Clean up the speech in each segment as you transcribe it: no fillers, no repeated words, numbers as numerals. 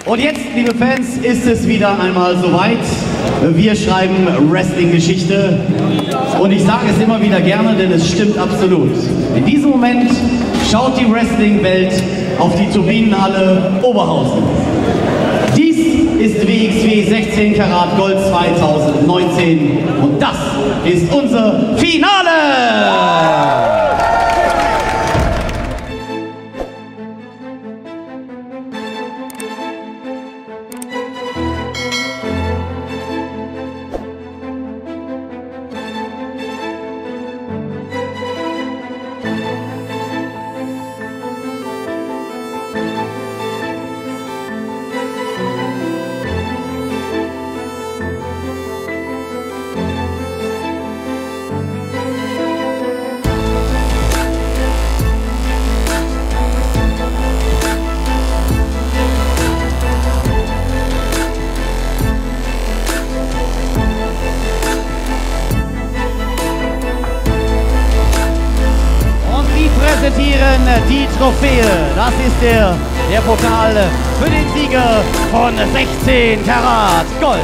Und jetzt, liebe Fans, ist es wieder einmal soweit. Wir schreiben Wrestling-Geschichte. Und ich sage es immer wieder gerne, denn es stimmt absolut. In diesem Moment schaut die Wrestling-Welt auf die Turbinenhalle Oberhausen. Dies ist wXw 16 Karat Gold 2019 und das ist unser Finale! Präsentieren die Trophäe. Das ist der Pokal für den Sieger von 16 Karat Gold.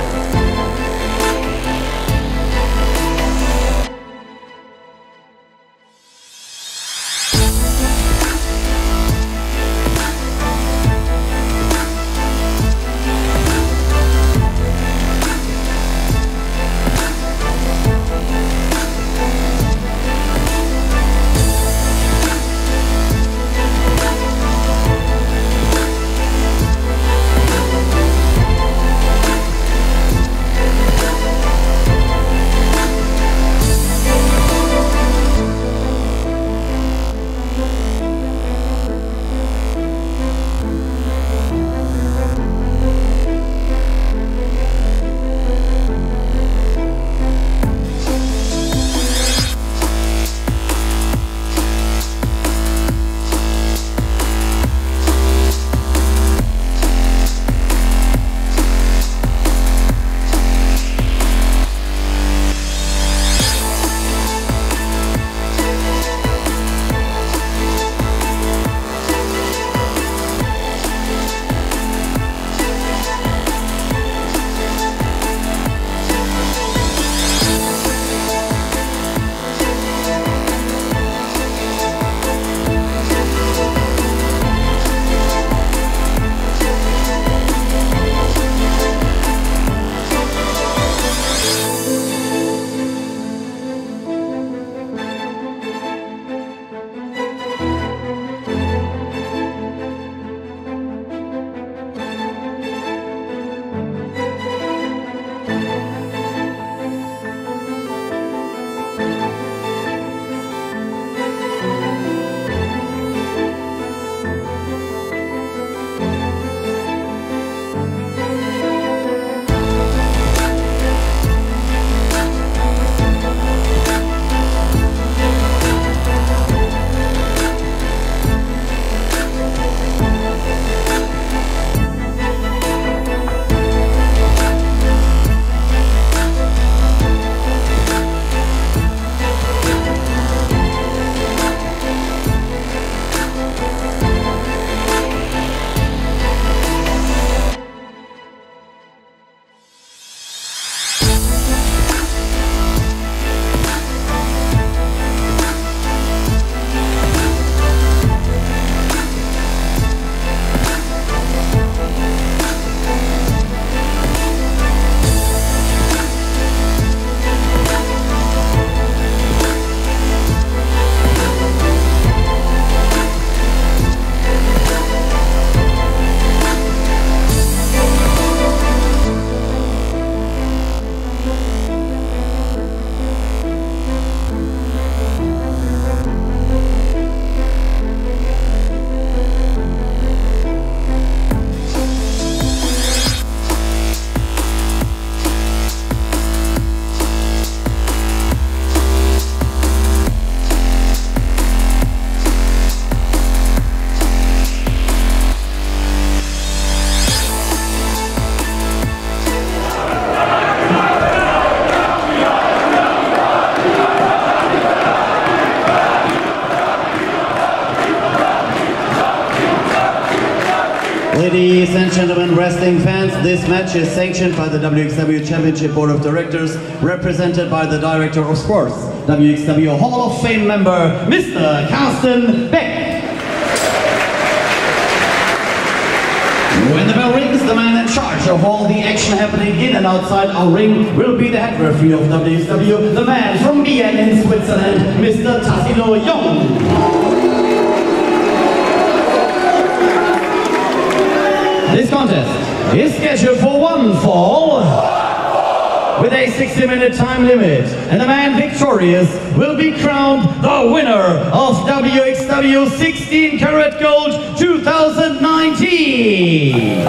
Ladies and gentlemen, wrestling fans, this match is sanctioned by the wXw Championship Board of Directors, represented by the Director of Sports, wXw Hall of Fame member, Mr. Carsten Beck. When the bell rings, the man in charge of all the action happening in and outside our ring will be the head referee of wXw, the man from Vienna in Switzerland, Mr. Tassilo Jung. This contest is scheduled for one fall with a 60-minute time limit, and the man victorious will be crowned the winner of wXw 16 Carat Gold 2019.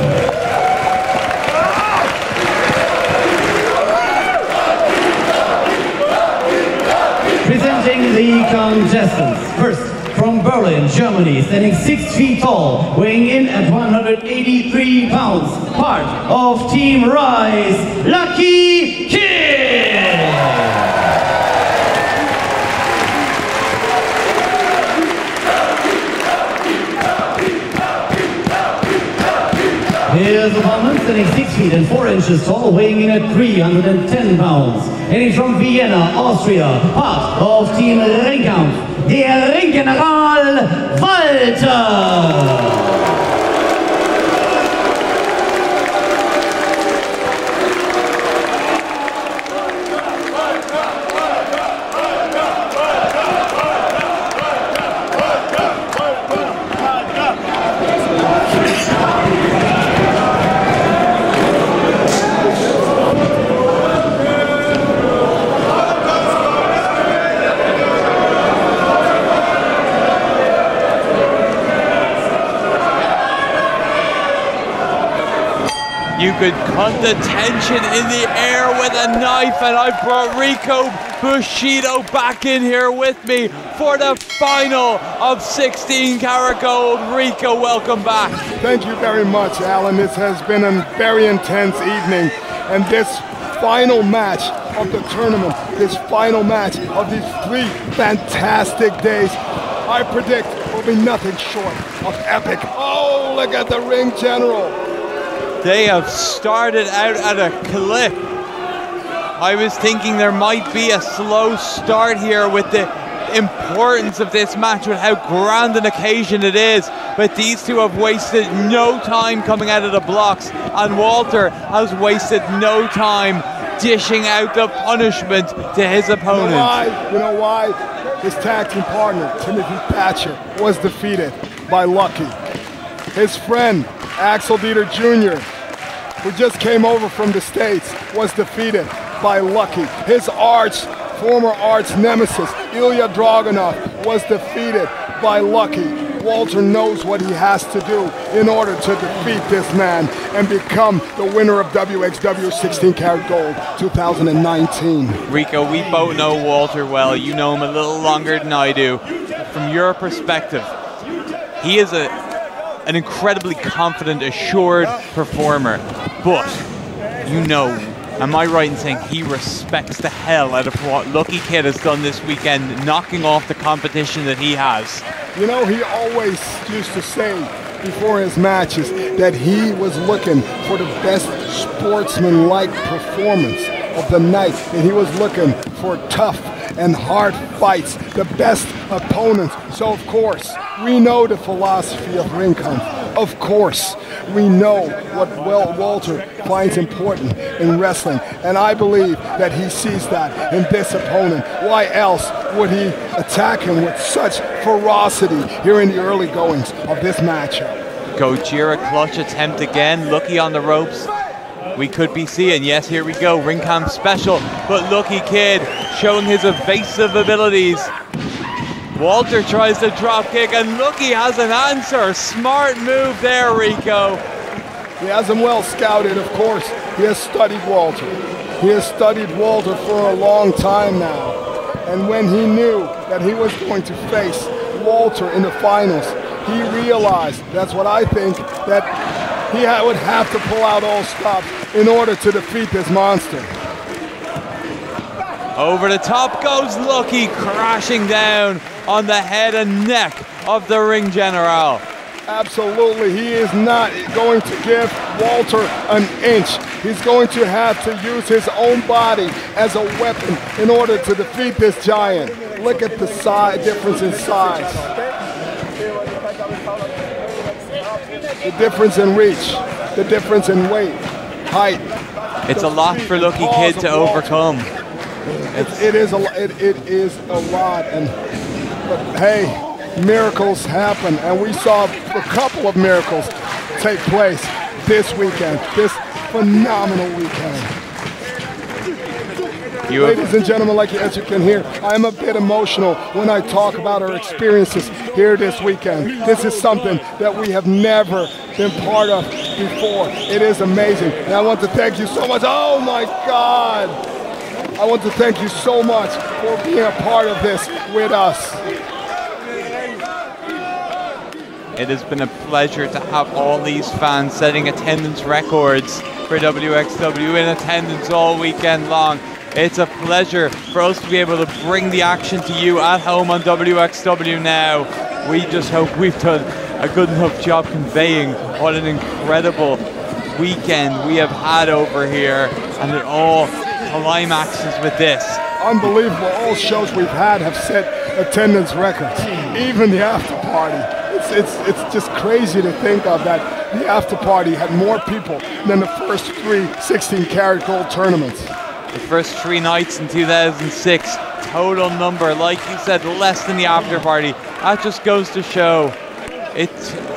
Presenting the contestants. First, from Berlin, Germany, standing 6 feet tall, weighing in at 183 pounds, part of Team RISE, Lucky Kid! His opponent, standing 6 feet and 4 inches tall, weighing in at 310 pounds, heading from Vienna, Austria, part of Team Ringkampf, der Ringgeneral Walter. You could cut the tension in the air with a knife, and I brought Rico Bushido back in here with me for the final of 16 Carat Gold. Rico, welcome back. Thank you very much, Alan. This has been a very intense evening, and this final match of the tournament, this final match of these 3 fantastic days, I predict will be nothing short of epic. Oh, look at the ring general. They have started out at a clip. I was thinking there might be a slow start here with the importance of this match, with how grand an occasion it is. But these two have wasted no time coming out of the blocks, and Walter has wasted no time dishing out the punishment to his opponent. You know why? His tag team partner, Timothy Thatcher, was defeated by Lucky. His friend, Axel Dieter Jr., who just came over from the States, was defeated by Lucky. His former arch nemesis, Ilya Dragunov, was defeated by Lucky. Walter knows what he has to do in order to defeat this man and become the winner of wXw 16 Carat Gold 2019. Rico, we both know Walter well. You know him a little longer than I do. From your perspective, he is an incredibly confident, assured performer, but you know, am I right in saying he respects the hell out of what Lucky Kid has done this weekend, knocking off the competition that he has? You know, he always used to say before his matches that he was looking for the best sportsman-like performance of the night, and he was looking for tough and hard fights, the best opponents. So of course, we know the philosophy of Ringkampf. Of course, we know what Walter finds important in wrestling, and I believe that he sees that in this opponent. Why else would he attack him with such ferocity here in the early goings of this matchup? Gojira clutch attempt again, Lucky on the ropes. We could be seeing, yes, here we go, Ringkampf special, but Lucky Kid showing his evasive abilities. Walter tries to drop kick, and Lucky has an answer. Smart move there, Rico. He has him well scouted, of course. He has studied Walter. He has studied Walter for a long time now. And when he knew that he was going to face Walter in the finals, he realized, that's what I think, that he would have to pull out all stops in order to defeat this monster. Over the top goes Lucky, crashing down on the head and neck of the ring general. Absolutely, he is not going to give Walter an inch. He's going to have to use his own body as a weapon in order to defeat this giant. Look at the difference in size. The difference in reach, the difference in weight, height. It's a lot for Lucky Kid to overcome. It is a lot, but hey, miracles happen, and we saw a couple of miracles take place this weekend, this phenomenal weekend. Ladies and gentlemen, as you can hear, I'm a bit emotional when I talk about our experiences here this weekend. This is something that we have never been part of before. It is amazing, and I want to thank you so much. Oh my God! I want to thank you so much for being a part of this with us. It has been a pleasure to have all these fans setting attendance records for wXW in attendance all weekend long. It's a pleasure for us to be able to bring the action to you at home on wXW now. We just hope we've done a good enough job conveying what an incredible weekend we have had over here, and it all climaxes with this. Unbelievable. All shows we've had have set attendance records, even the after party. It's just crazy to think of that the after party had more people than the first 3 16-karat gold tournaments. The first 3 nights in 2006, total number, like you said, less than the after party. That just goes to show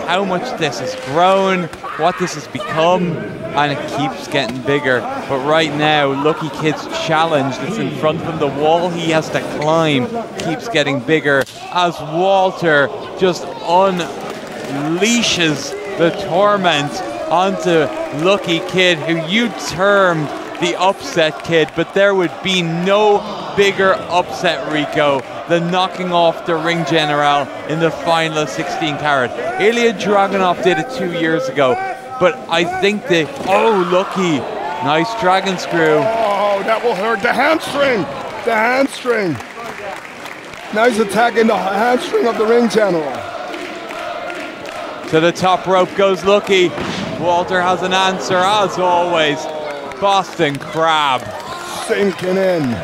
how much this has grown, what this has become, and it keeps getting bigger. But right now, Lucky Kid's challenge that's in front of him, the wall he has to climb, keeps getting bigger as Walter just unleashes the torment onto Lucky Kid, who you termed the upset kid, but there would be no bigger upset, Rico, than knocking off the ring general in the final 16-karat. Ilya Dragunov did it 2 years ago, but I think Lucky, nice dragon screw. Oh, that will hurt the hamstring, the hamstring. Nice attack in the hamstring of the ring general. To the top rope goes Lucky. Walter has an answer as always. Boston Crab. Sinking in.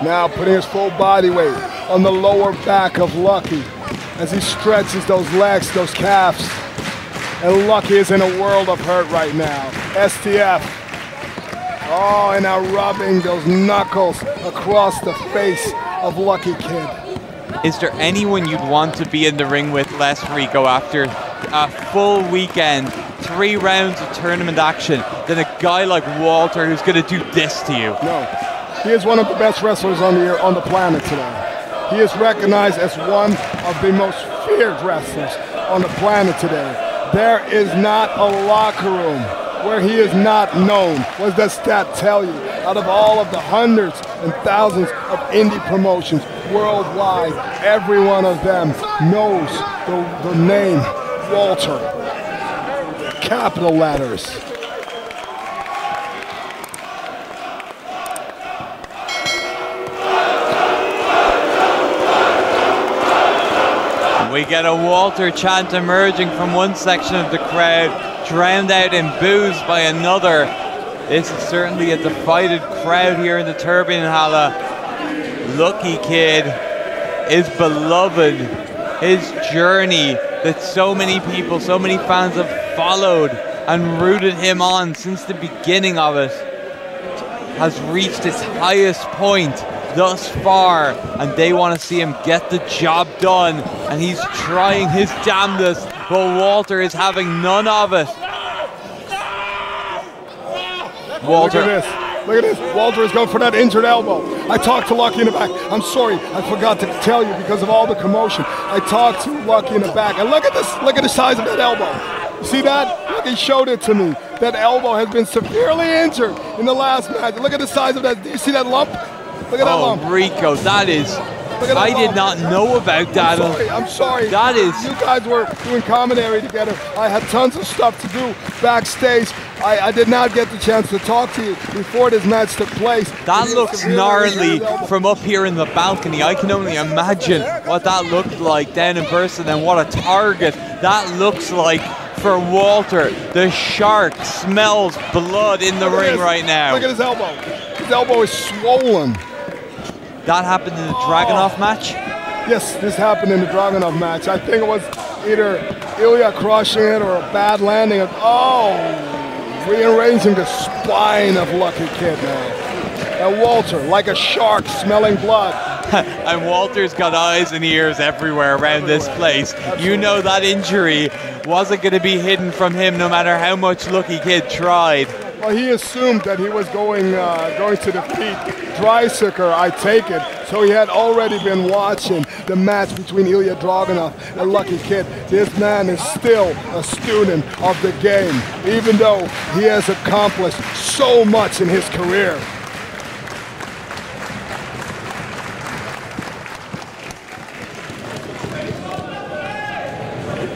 Now putting his full body weight on the lower back of Lucky as he stretches those legs, those calves. And Lucky is in a world of hurt right now. STF. Oh, and now rubbing those knuckles across the face of Lucky Kid. Is there anyone you'd want to be in the ring with, Les Rico, after a full weekend, 3 rounds of tournament action, than a guy like Walter who's going to do this to you? No. He is one of the best wrestlers on the planet today. He is recognized as one of the most feared wrestlers on the planet today. There is not a locker room where he is not known. What does that stat tell you? Out of all of the hundreds and thousands of indie promotions worldwide, every one of them knows the name Walter. Capital letters. We get a Walter chant emerging from one section of the crowd, drowned out in boos by another. This is certainly a divided crowd here in the Turbinenhalle. Lucky Kid is beloved. His journey that so many people, so many fans have followed and rooted him on since the beginning of it has reached its highest point thus far, and they want to see him get the job done, and he's trying his damnedest, but Walter is having none of it. Walter. Look at this. Look at this. Walter is going for that injured elbow. I talked to Lucky in the back. I'm sorry, I forgot to tell you because of all the commotion. I talked to Lucky in the back, and look at this. Look at the size of that elbow. You see that? Look, he showed it to me. That elbow has been severely injured in the last match. Look at the size of that. Do you see that lump? Look at that lump. Rico, that is I did not know about that. I'm sorry. That is... You guys were doing commentary together. I had tons of stuff to do backstage. I did not get the chance to talk to you before this match took place. That looks gnarly from up here in the balcony. I can only imagine what that looked like down in person and what a target that looks like for Walter. The shark smells blood in the ring right now. Look at his elbow. His elbow is swollen. That happened in the Dragunov match? Yes, this happened in the Dragunov match. I think it was either Ilya crushing it or a bad landing. Rearranging the spine of Lucky Kid now. And Walter, like a shark smelling blood. And Walter's got eyes and ears everywhere around this place. Absolutely. You know that injury wasn't going to be hidden from him no matter how much Lucky Kid tried. Well, he assumed that he was going to defeat Dreisaitl, I take it. So he had already been watching the match between Ilya Dragunov and Lucky Kid. This man is still a student of the game, even though he has accomplished so much in his career.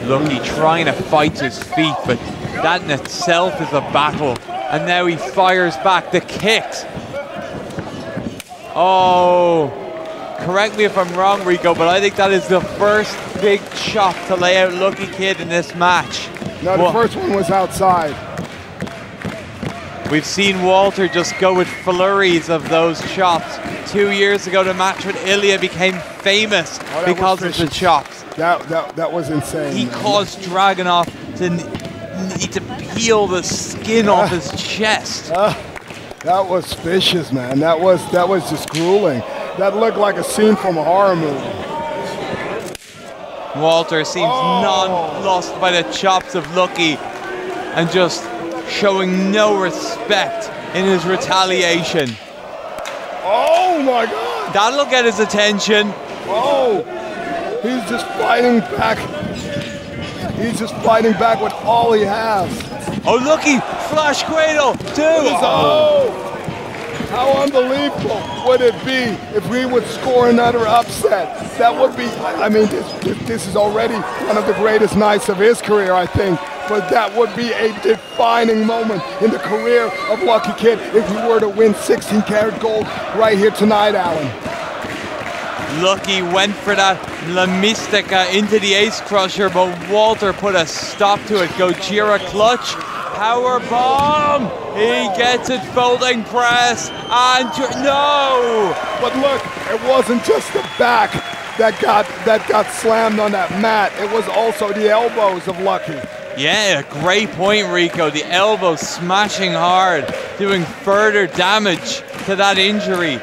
Lucky trying to fight to his feet, but that in itself is a battle. And now he fires back the kicks. Oh, correct me if I'm wrong, Rico, but I think that is the first big chop to lay out Lucky Kid in this match. No, the first one was outside. We've seen Walter just go with flurries of those chops. 2 years ago, the match with Ilya became famous because of the chops. That was insane. He caused Dragunov to need to peel the skin off his chest. That was vicious, man. That was just grueling. That looked like a scene from a horror movie. Walter seems nonplussed by the chops of Lucky and just showing no respect in his retaliation. Oh my God! That'll get his attention. Oh, he's just fighting back. He's just fighting back with all he has. Oh, Lucky, flash cradle, too. Oh, how unbelievable would it be if we would score another upset? That would be, I mean, this is already one of the greatest nights of his career, I think. But that would be a defining moment in the career of Lucky Kid if he were to win 16 karat gold right here tonight, Alan. Lucky went for that La Mystica into the ace crusher, but Walter put a stop to it. Gojira clutch, power bomb. He gets it, folding press, and no. But look, it wasn't just the back that got slammed on that mat. It was also the elbows of Lucky. Yeah, great point, Rico. The elbow smashing hard, doing further damage to that injury.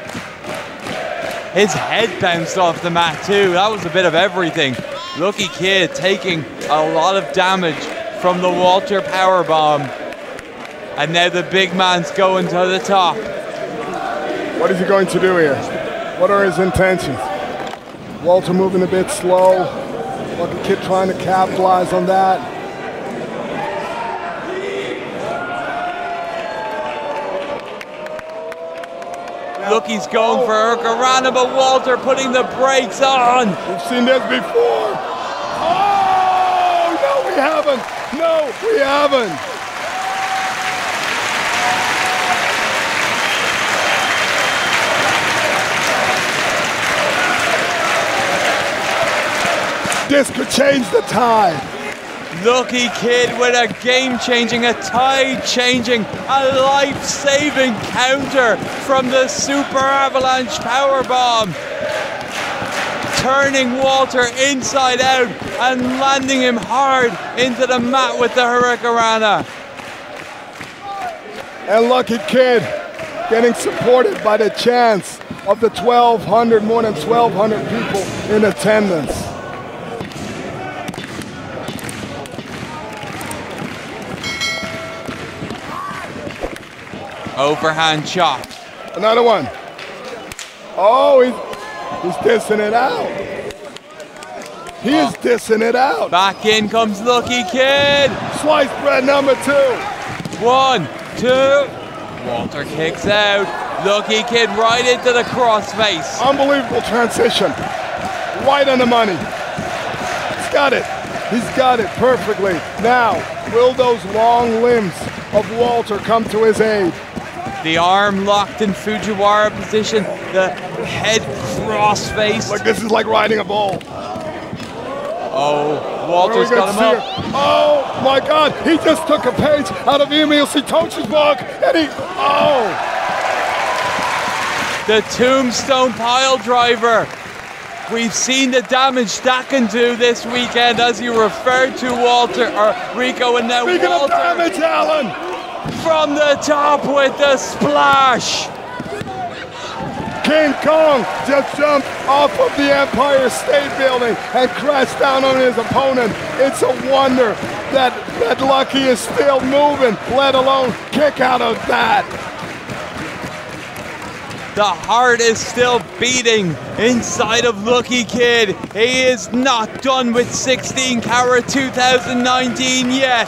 His head bounced off the mat too. That was a bit of everything. Lucky Kid taking a lot of damage from the Walter powerbomb. And now the big man's going to the top. What is he going to do here? What are his intentions? Walter moving a bit slow. Lucky Kid trying to capitalize on that. Lucky's going for Hurricanrana, but Walter putting the brakes on. We've seen this before. Oh, no, we haven't. No, we haven't. This could change the tide. Lucky Kid with a game-changing, a tide-changing, a life-saving counter from the Super Avalanche powerbomb. Turning Walter inside out and landing him hard into the mat with the Hurricanrana. And Lucky Kid getting supported by the chants of the 1,200, more than 1,200 people in attendance. Overhand chop. Another one. Oh, he's dissing it out. He is dissing it out. Back in comes Lucky Kid. Sliced bread number 2. 1, 2. Walter kicks out. Lucky Kid right into the crossface. Unbelievable transition. Right on the money. He's got it. He's got it perfectly. Now, will those long limbs of Walter come to his aid? The arm locked in Fujiwara position. The head crossface. Like this is like riding a bull. Oh, Walter's got him up. Oh my God, he just took a page out of Emil Sitochi's book and he, The tombstone pile driver. We've seen the damage that can do this weekend, as you referred to, Walter, or Rico, and now Speaking Walter. of damage, Alan. From the top with the splash. King Kong just jumped off of the Empire State Building and crashed down on his opponent. It's a wonder that Lucky is still moving, let alone kick out of that. The heart is still beating inside of Lucky Kid. He is not done with 16 Carat 2019 yet.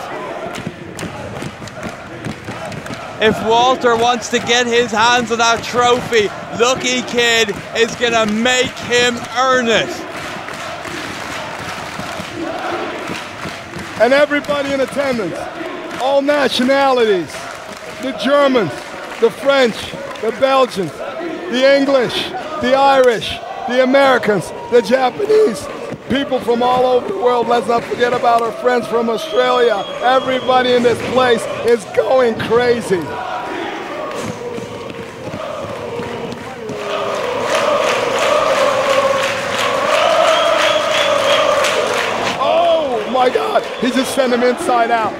If Walter wants to get his hands on that trophy, Lucky Kid is gonna make him earn it. And everybody in attendance, all nationalities, the Germans, the French, the Belgians, the English, the Irish, the Americans, the Japanese, people from all over the world. Let's not forget about our friends from Australia. Everybody in this place is going crazy. Oh my God, he just sent him inside out.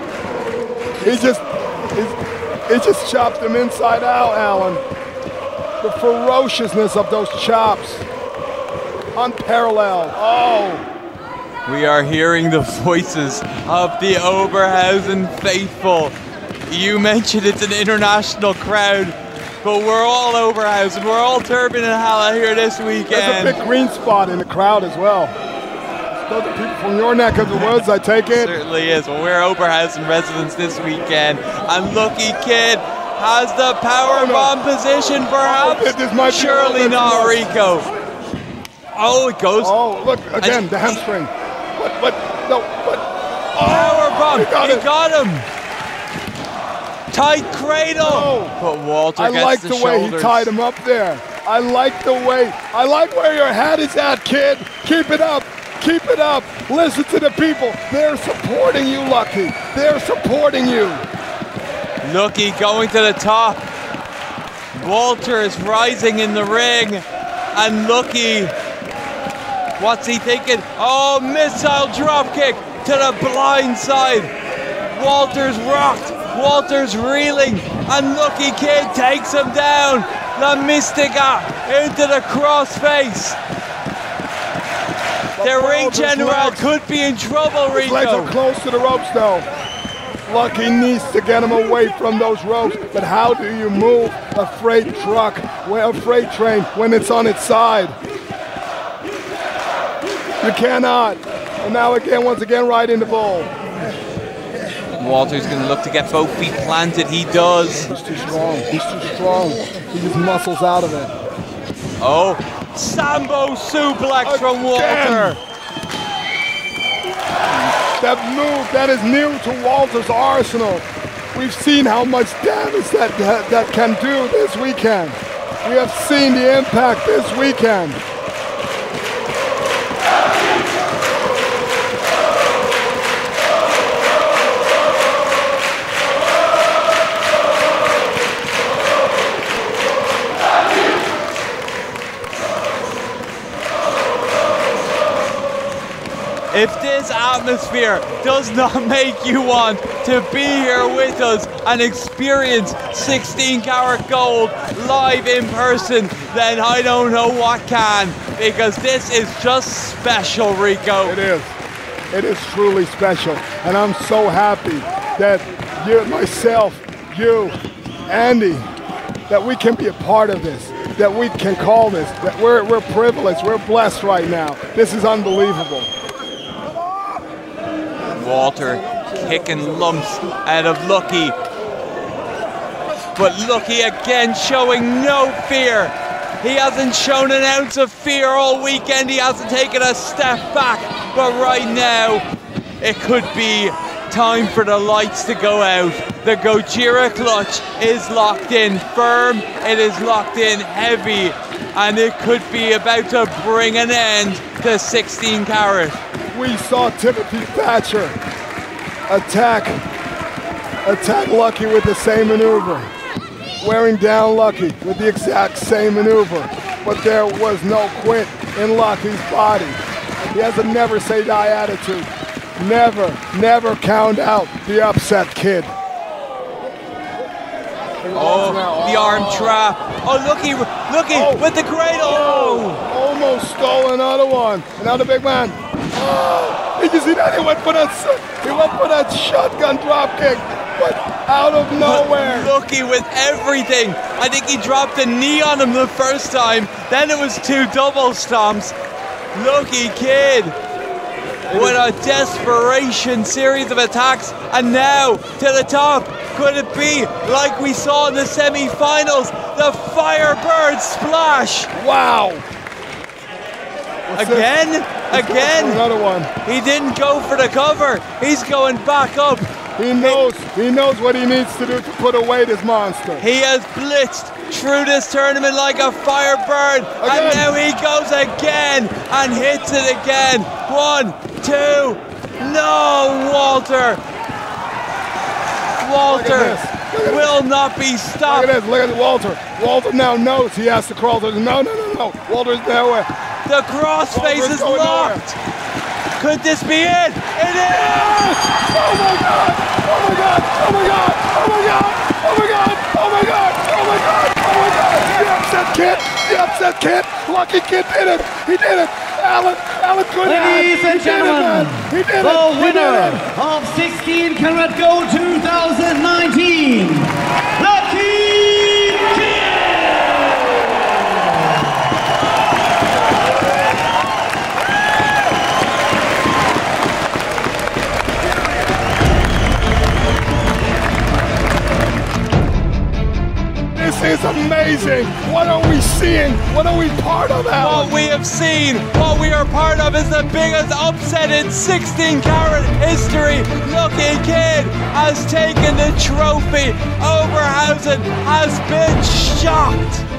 He just chopped him inside out, Alan. The ferociousness of those chops. Unparalleled. Oh. We are hearing the voices of the Oberhausen faithful. You mentioned it's an international crowd, but we're all Oberhausen. We're all Turbine and Halle here this weekend. There's a big green spot in the crowd as well. Those are people from your neck of the woods, I take it. Certainly is. Well, we're Oberhausen residents this weekend. And Lucky Kid has the power bomb position, perhaps. This might surely not, Rico. Oh, it goes. Oh, look, again, the hamstring. No. Power bomb. He got him. Tight cradle. Oh. But Walter gets like the the way shoulders. he tied him up there. I like where your head is at, kid. Keep it up. Keep it up. Listen to the people. They're supporting you, Lucky. They're supporting you. Lucky going to the top. Walter is rising in the ring. And Lucky, what's he thinking? Oh, missile drop kick to the blind side. Walter's rocked. Walter's reeling. And Lucky Kid takes him down. La Mystica into the crossface. The ring general could be in trouble, Rico. His legs are close to the ropes, though. Lucky needs to get him away from those ropes. But how do you move a freight truck, a freight train, when it's on its side? You cannot. And now again, once again, right in the bowl. Walter's going to look to get both feet planted. He does. He's too strong. He's too strong. He just muscles out of it. Oh, Sambo suplex from Walter. That move, that is new to Walter's arsenal. We've seen how much damage that can do this weekend. We have seen the impact this weekend. If this atmosphere does not make you want to be here with us and experience 16 Carat Gold live in person, then I don't know what can, because this is just special, Rico. It is. It is truly special. And I'm so happy that you, myself, you, Andy, that we can be a part of this, that we can call this, that we're privileged, we're blessed right now. This is unbelievable. Walter kicking lumps out of Lucky. But Lucky again showing no fear. He hasn't shown an ounce of fear all weekend. He hasn't taken a step back. But right now, it could be time for the lights to go out. The Gojira clutch is locked in firm. It is locked in heavy. And it could be about to bring an end to 16 Carat. We saw Timothy Thatcher attack Lucky with the same maneuver. Wearing down Lucky with the exact same maneuver. But there was no quit in Lucky's body. He has a never say die attitude. Never count out the upset kid. Oh, the arm trap. Oh, Lucky with the cradle. Oh, almost stole another one. And now the big man. Oh, did you see that? He went for that shotgun drop kick, but out of nowhere. Lucky with everything. I think he dropped a knee on him the first time. Then it was 2 double stomps. Lucky kid. With a desperation series of attacks, and now to the top. Could it be like we saw in the semi-finals, the Firebird splash? Wow! Again? Another one. He didn't go for the cover. He's going back up. He knows what he needs to do to put away this monster. He has blitzed through this tournament like a Firebird, and now he goes again and hits it again. 1, 2, no, Walter will not be stopped. Look at this, Walter. Walter now knows he has to crawl to the, no. Walter's nowhere. The crossface is locked. Could this be it? It is! Oh my God! Oh my God! Oh my God! Oh my God! Oh my God! Oh my God! Oh my God! Oh my God! The upset kid! Lucky kid did it! He did it! Alan couldn't. Ladies and gentlemen, the winner of 16 Carat Gold 2019, Lucky Kid! This is amazing. What are we seeing? What are we part of, Alan? What we have seen, what we are part of is the biggest upset in 16 Carat history. Lucky Kid has taken the trophy. Oberhausen has been shocked.